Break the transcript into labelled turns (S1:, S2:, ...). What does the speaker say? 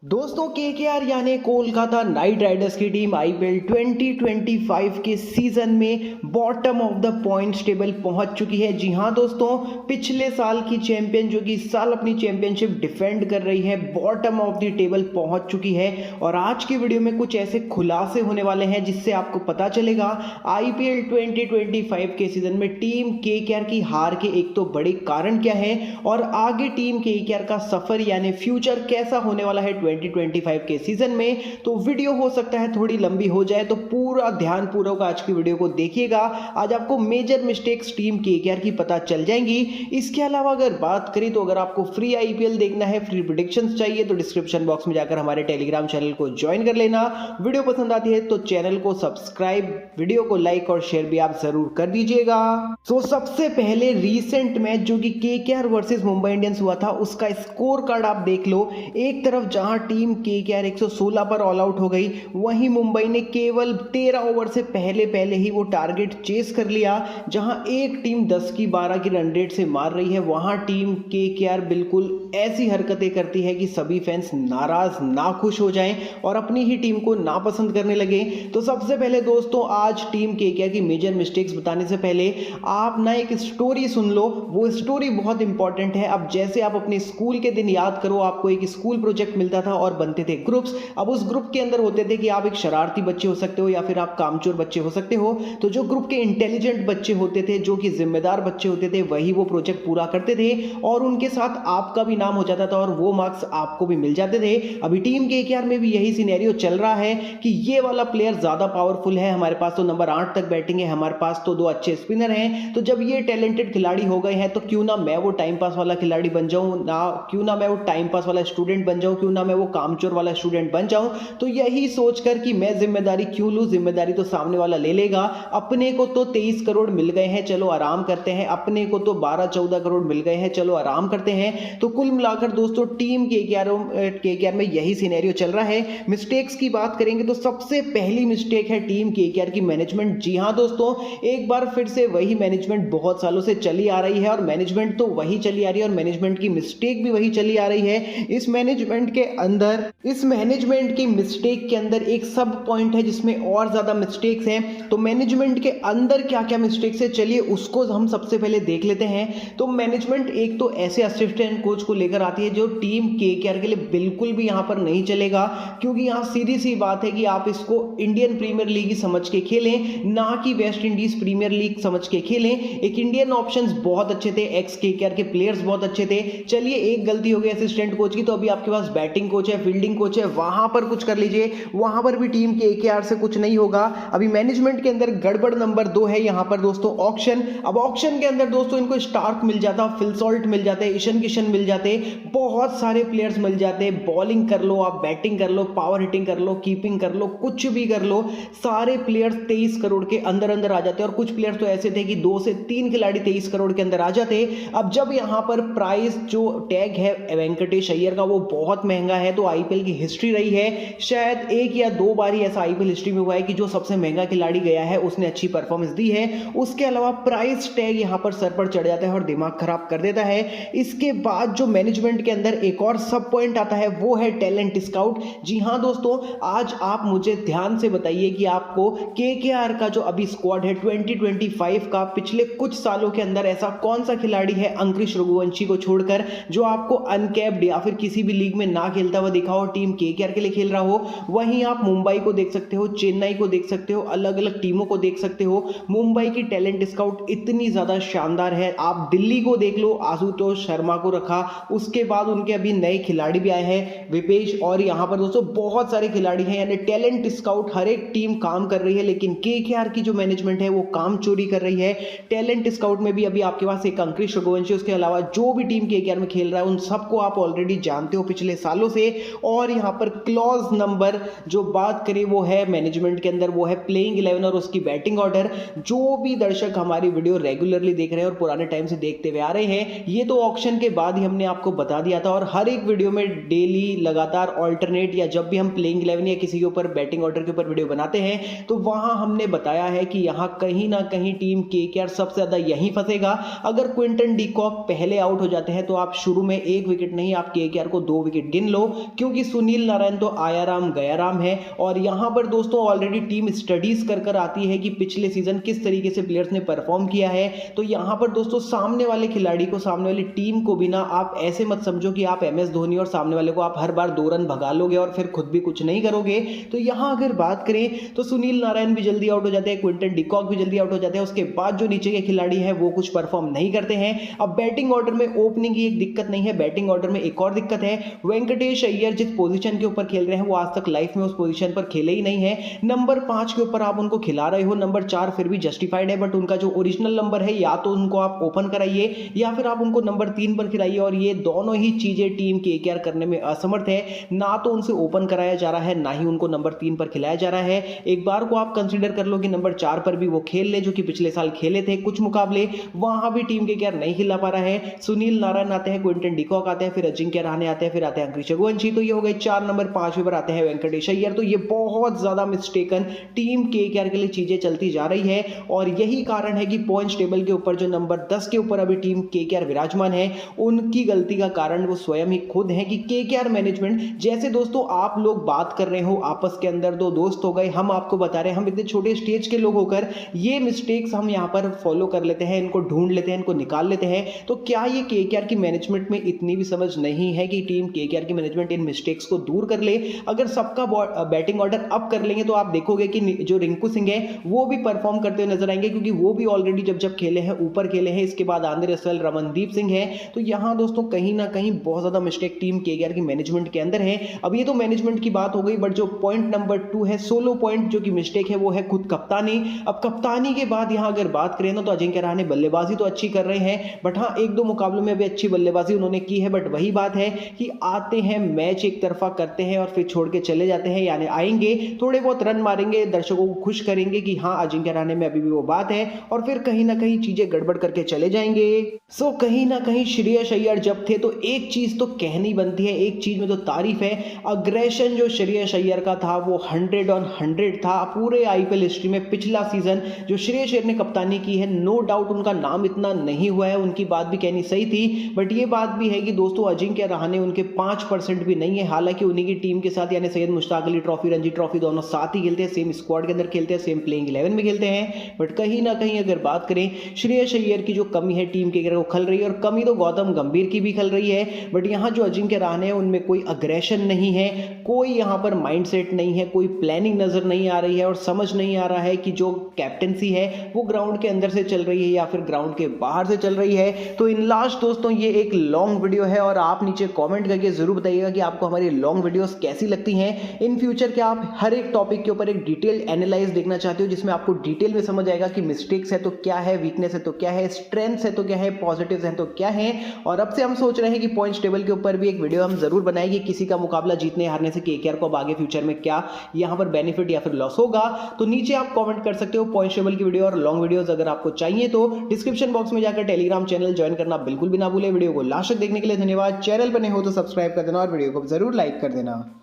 S1: दोस्तों केकेआर यानी Kolkata night Riders की टीम आईपीएल 2025 के सीजन में bottom of the points table पहुंच चुकी है। जी हां दोस्तों, पिछले साल की चैंपियन जो कि इस साल अपनी चैंपियनशिप डिफेंड कर रही है, बॉटम ऑफ द टेबल पहुंच चुकी है। और आज की वीडियो में कुछ ऐसे खुलासे होने वाले हैं जिससे आपको पता चलेगा आईपीएल 2025 के सीजन में टीम केकेआर की हार के एक तो बड़े कारण क्या है और आगे टीम केकेआर का सफर यानी फ्यूचर कैसा होने वाला है 2025 के सीजन में। तो वीडियो हो सकता है थोड़ी लंबी हो जाए, तो पूरा ध्यान पूर्वक आज की वीडियो को देखिएगा। आज आपको मेजर मिस्टेक्स टीम केकेआर की पता चल जाएंगी। इसके अलावा अगर बात करें तो अगर आपको फ्री आईपीएल देखना है, फ्री प्रेडिक्शंस चाहिए, तो डिस्क्रिप्शन बॉक्स में जाकर हमारे टेलीग्राम चैनल को ज्वाइन कर लेना। वीडियो पसंद आती है तो चैनल को सब्सक्राइब, वीडियो को लाइक और शेयर भी आप जरूर कर दीजिएगा। तो सबसे पहले रीसेंट मैच जो कि केकेआर वर्सेस मुंबई इंडियंस हुआ था, उसका स्कोर कार्ड आप देख लो। एक तरफ जहां टीम केकेआर 116 पर ऑल आउट हो गई, वहीं मुंबई ने केवल 13 ओवर से पहले ही वो टारगेट चेस कर लिया। जहां एक टीम 10 की 12 की रन रेट से मार रही है, वहां टीम केकेआर बिल्कुल ऐसी हरकतें करती है कि सभी फैंस नाराज नाखुश हो जाएं और अपनी ही टीम को नापसंद करने लगे। तो सबसे पहले दोस्तों, आज टीम केकेआर की मेजर मिस्टेक्स बताने से पहले आप ना एक स्टोरी सुन लो। वो स्टोरी बहुत इंपॉर्टेंट है। अब जैसे आप अपने स्कूल के दिन याद करो, आपको एक स्कूल प्रोजेक्ट मिलता था और बनते थे ग्रुप्स। अब उस ग्रुप के अंदर होते थे कि आप एक शरारती बच्चे हो सकते हो या फिर आप कामचोर बच्चे हो सकते हो। तो जो ग्रुप के इंटेलिजेंट बच्चे होते थे, जो कि जिम्मेदार बच्चे होते थे, वही वो प्रोजेक्ट पूरा करते थे और उनके साथ आपका भी नाम हो जाता था और वो मार्क्स आपको भी मिल जाते थे। अभी टीम केकेआर में भी यही सिनेरियो चल रहा है कि ये वाला प्लेयर ज्यादा पावरफुल है, हमारे पास तो नंबर 8 तक बैटिंग है, हमारे पास तो 2 अच्छे स्पिनर हैं। तो जब ये टैलेंटेड खिलाड़ी हो गए हैं तो क्यों ना मैं वो टाइम पास वाला खिलाड़ी बन जाऊं, ना क्यों ना मैं वो टाइम पास वाला स्टूडेंट बन जाऊं, क्यों ना मैं वो कामचोर वाला स्टूडेंट बन जाऊं। तो यही सोचकर कि मैं जिम्मेदारी क्यों लूं, जिम्मेदारी तो सामने वाला ले लेगा। अपने को तो 23 करोड़ मिल गए हैं, चलो आराम करते हैं। अपने को तो 12-14 करोड़ मिल गए हैं, चलो आराम करते हैं। तो कुल मिलाकर दोस्तों टीम केकेआर में यही सिनेरियो चल रहा है। मिस्टेक्स की बात करेंगे तो सबसे पहली मिस्टेक है टीम केकेआर की मैनेजमेंट। जी हां दोस्तों, एक बार फिर से वही मैनेजमेंट बहुत सालों से चली आ रही है और मैनेजमेंट तो वही चली आ रही है और मैनेजमेंट की मिस्टेक भी वही चली आ रही है। इस मैनेजमेंट की मिस्टेक के अंदर एक सब पॉइंट है जिसमें और ज्यादा मिस्टेक्स हैं। तो मैनेजमेंट के अंदर क्या क्या मिस्टेक्स है, चलिए उसको हम सबसे पहले देख लेते हैं। तो मैनेजमेंट एक तो ऐसे असिस्टेंट कोच को लेकर आती है जो टीम केकेआर के लिए बिल्कुल भी यहां पर नहीं चलेगा, क्योंकि यहां सीधी सी बात है कि आप इसको इंडियन प्रीमियर लीग ही समझ के खेलें, ना कि वेस्ट इंडीज प्रीमियर लीग समझ के खेलें। एक इंडियन ऑप्शंस बहुत अच्छे थे, एक्स केकेआर के प्लेयर्स बहुत अच्छे थे। चलिए एक गलती हो गई असिस्टेंट कोच की, तो अभी आपके पास बैटिंग कोच है, फील्डिंग कोच है, वहां पर कुछ कर लीजिए। वहां पर भी टीम केकेआर से कुछ नहीं होगा। अभी मैनेजमेंट के अंदर गड़बड़ नंबर 2 है यहां पर दोस्तों, ऑक्शन। अब ऑक्शन के अंदर दोस्तों इनको स्टार्क मिल जाता, फिल सॉल्ट मिल जाते, ईशान किशन मिल जाते, बहुत सारे प्लेयर्स मिल जाते। बॉलिंग कर लो, आप बैटिंग कर लो, पावर हिटिंग कर लो, कीपिंग कर लो, कुछ भी कर लो, सारे प्लेयर्स 23 करोड़ के अंदर अंदर आ जाते। और कुछ प्लेयर्स तो ऐसे थे कि 2 से 3 खिलाड़ी 23 करोड़ के अंदर आ जाते। अब जब यहां पर प्राइस जो टैग है वेंकटेश अय्यर का वो बहुत महंगा है, तो आईपीएल की हिस्ट्री रही है, शायद 1 या 2 बार ही ऐसा आईपीएल हिस्ट्री में हुआ है कि जो सबसे महंगा खिलाड़ी गया है उसने अच्छी परफॉर्मेंस दी है। उसके अलावा प्राइस टैग यहां पर सर पर चढ़ जाता है और दिमाग खराब कर देता है। इसके बाद जो मैनेजमेंट के अंदर एक और सब पॉइंट आता है वो है टैलेंट स्काउट। जी हां दोस्तों, आज आप मुझे ध्यान से बताइए कि आपको केकेआर का जो अभी स्क्वाड है 2025 का, पिछले कुछ सालों के अंदर ऐसा कौन सा खिलाड़ी है अंकुश रघुवंशी को छोड़कर जो आपको अनकैप्ड या फिर किसी भी लीग में ना खेलता हुआ दिखा हो, टीम केकेआर के लिए खेल रहा हो। वहीं आप मुंबई को देख सकते हो, चेन्नई को देख सकते हो, अलग अलग टीमों को देख सकते हो। मुंबई की टैलेंट स्काउट इतनी ज्यादा शानदार है। आप दिल्ली को देख लो, आशुतोष शर्मा को रखा, उसके बाद उनके अभी नए खिलाड़ी भी आए हैं, विपेश, और यहां पर दोस्तों बहुत सारे खिलाड़ी हैं। यानी टैलेंट स्काउट हर एक टीम काम कर रही है, लेकिन केकेआर की जो मैनेजमेंट है वो काम चोरी कर रही है। टैलेंट स्काउट में भी अभी आपके पास एक अंकुश रघुवंशी, उसके अलावा जो भी टीम केकेआर में खेल रहा है उन सबको आप ऑलरेडी जानते हो पिछले सालों से। और यहां पर क्लॉज नंबर जो बात करें वो है मैनेजमेंट के अंदर, वो है प्लेइंग 11 और उसकी बैटिंग ऑर्डर। जो भी दर्शक हमारी वीडियो रेगुलरली देख रहे हैं और पुराने टाइम से देखते हुए आ रहे हैं, ये तो ऑक्शन के बाद ही हमने आपको बता दिया था और हर एक वीडियो में डेली लगातार ऑल्टरनेट या जब भी हम प्लेइंग 11 या किसी के ऊपर बैटिंग ऑर्डर के ऊपर वीडियो बनाते हैं तो वहां हमने बताया है कि यहां कहीं ना कहीं टीम केकेआर सबसे ज्यादा यहीं फंसेगा। अगर क्विंटन डी कॉक पहले आउट हो जाते हैं तो आप शुरू में 1 विकेट नहीं, आप केकेआर को 2 विकेट गिन लो। क्योंकि सुनील नारायण तो आया राम गया राम है। और यहां पर दोस्तों ऑलरेडी टीम स्टडीज कर आती है कि पिछले सीजन किस तरीके से प्लेयर्स ने परफॉर्म किया है। तो यहां पर दोस्तों सामने वाले खिलाड़ी को, सामने वाली टीम को भी ना आप ऐसे मत समझो कि आप MS धोनी और सामने वाले को आप हर बार 2 रन भगा लोगे और फिर खुद भी कुछ नहीं करोगे। तो यहां अगर बात करें तो सुनील नारायण भी जल्दी आउट हो जाते हैं, क्विंटन डिकॉक भी जल्दी आउट हो जाते हैं। उसके बाद जो नीचे के खिलाड़ी हैं वो कुछ परफॉर्म नहीं करते हैं। अब बैटिंग ऑर्डर में ओपनिंग की एक दिक्कत नहीं है, बैटिंग ऑर्डर में एक और दिक्कत है। वेंकटेश अय्यर जिस पोजीशन के ऊपर खेल रहे हैं वो आज तक लाइफ में उस पोजीशन पर खेले ही नहीं है। नंबर 5 के ऊपर आप उनको खिला रहे हो, नंबर 4 फिर भी जस्टिफाइड है, बट उनका जो ओरिजिनल नंबर है या तो उनको आप ओपन कराइए या फिर आप उनको नंबर 3 पर खिलाइए। और ये दोनों ही चीजें टीम KKR करने में असमर्थ है। ना तो उनसे ओपन कराया जा रहा है, ना ही उनको नंबर 3 पर खिलाया जा रहा है। एक बार को आप कंसीडर कर लो कि नंबर 4 पर भी वो खेल ले, जो कि पिछले साल खेले थे कुछ मुकाबले, वहां भी टीम KKR नहीं खिला पा रहा है। सुनील नारायण आते हैं, क्विंटन डिकॉक आते हैं, फिर अजिंक्य रहाणे आते हैं, फिर आते हैं अंकित रघुवंशी। तो ये हो गए 4 नंबर, 5 पर आते हैं वेंकटेश अय्यर। तो ये बहुत ज्यादा मिस्टेकन टीम KKR के लिए चीजें चलती जा रही है। और यही कारण है कि पॉइंट्स टेबल के ऊपर जो नंबर 10 के ऊपर अभी टीम KKR विराजमान है, उनकी गलती का कारण वो स्वयं ही खुद है कि KKR मैनेजमेंट, जैसे दोस्तों आप लोग बात कर रहे हो आपस के अंदर, 2 दोस्त हो गए, हम आपको बता रहे हैं, हम इतने छोटे स्टेज के लोग होकर ये मिस्टेक्स हम यहाँ पर फॉलो कर लेते हैं, इनको ढूंढ लेते हैं, इनको निकाल लेते हैं। तो क्या ये KKR की मैनेजमेंट में इतनी भी समझ नहीं है कि टीम KKR की मैनेजमेंट इन मिस्टेक्स को दूर कर ले? अगर सबका बैटिंग ऑर्डर अप कर लेंगे तो आप देखोगे कि जो रिंकू सिंह है वो भी परफॉर्म करते हुए नजर आएंगे, क्योंकि वो भी ऑलरेडी जब खेले हैं ऊपर खेले हैं। इसके बाद आंद्रे रसेल, रमनदीप सिंह है। तो यहां दोस्तों कहीं ना कहीं बहुत ज्यादा मिस्टेक टीम KKR की मैनेजमेंट के अंदर है। अब ये तो मैनेजमेंट की बात हो गई, बट जो पॉइंट नंबर 2 है, सोलो पॉइंट जो की मिस्टेक है, वो है खुद कप्तानी। अब कप्तानी के बाद यहां अगर बात करें ना तो अजिंक्य रहाणे बल्लेबाजी तो अच्छी कर रहे हैं, बट हाँ 1-2 मुकाबलों में भी अच्छी बल्लेबाजी उन्होंने की है। बट वही बात है कि आते हैं, मैच एक तरफा करते हैं और फिर छोड़ के चले जाते हैं। यानी आएंगे, थोड़े बहुत रन मारेंगे, दर्शकों को खुश करेंगे कि हाँ अजिंक्य रहाणे में अभी भी वो बात है, और फिर कहीं ना कहीं चीजें गड़बड़ करके चले जाएंगे। सो कहीं ना कहीं श्रेयस अय्यर जब थे तो एक चीज तो कहनी बनती है, एक चीज में तो तारीफ है, अग्रेशन जो श्रेयस अय्यर का था वो 100 on 100 था पूरे IPL हिस्ट्री में। पिछला सीजन जो श्रेयस अय्यर ने कप्तानी की है, नो डाउट उनका नाम इतना नहीं हुआ है, उनकी बात भी कहनी सही थी। बट ये बात भी है कि दोस्तों अजिंक्य रहाणे उनके 5% भी नहीं है। हालांकि उन्हीं की टीम के साथ यानी सैयद मुश्ताक अली ट्रॉफी, रणजी ट्रॉफी दोनों साथ ही खेलते हैं, सेम स्क्वाड के अंदर खेलते हैं, सेम प्लेइंग 11 में खेलते हैं। बट कहीं ना कहीं अगर बात करें श्रेयस अय्यर की जो कमी है टीम KKR को खल रही है, और कमी तो गौतम गंभीर की भी खल रही है। बट यहाँ जो अजिंक्य रहाणे है उनमें कोई अग्रेशन नहीं है, कोई यहाँ पर माइंडसेट नहीं है, कोई प्लानिंग नजर नहीं आ रही है, और समझ नहीं आ रहा है कि जो कैप्टेंसी है वो ग्राउंड के अंदर से चल रही है या फिर ग्राउंड के बाहर से चल रही है। तो इन लास्ट दोस्तों ये एक लॉन्ग वीडियो है, और आप नीचे कमेंट करके जरूर बताइएगा कि आपको हमारी लॉन्ग वीडियोस कैसी लगती हैं। इन फ्यूचर क्या आप हर एक टॉपिक के ऊपर एक डिटेल एनालाइज देखना चाहते हो, जिसमें आपको डिटेल में समझ आएगा कि मिस्टेक्स है तो क्या है, वीकनेस है तो क्या है, स्ट्रेंथ्स है तो क्या है, पॉजिटिव्स है तो क्या है। और अब से हम सोच रहे हैं कि पॉइंट्स टेबल के ऊपर भी एक वीडियो हम जरूर बनाएंगे, किसी का मुकाबला जीतने हारने से KKR को अब आगे फ्यूचर में क्या यहाँ पर बेनिफिट या फिर लॉस होगा। तो नीचे आप कमेंट कर सकते हो पॉइंट्स टेबल की वीडियो और लॉन्ग वीडियोस अगर आपको चाहिए तो डिस्क्रिप्शन बॉक्स में जाकर टेलीग्राम चैनल ज्वाइन करना बिल्कुल भी ना भूले। वीडियो को लास्ट तक देखने के लिए धन्यवाद। चैनल पर नहीं हो तो सब्सक्राइब कर देना और वीडियो को जरूर लाइक कर देना।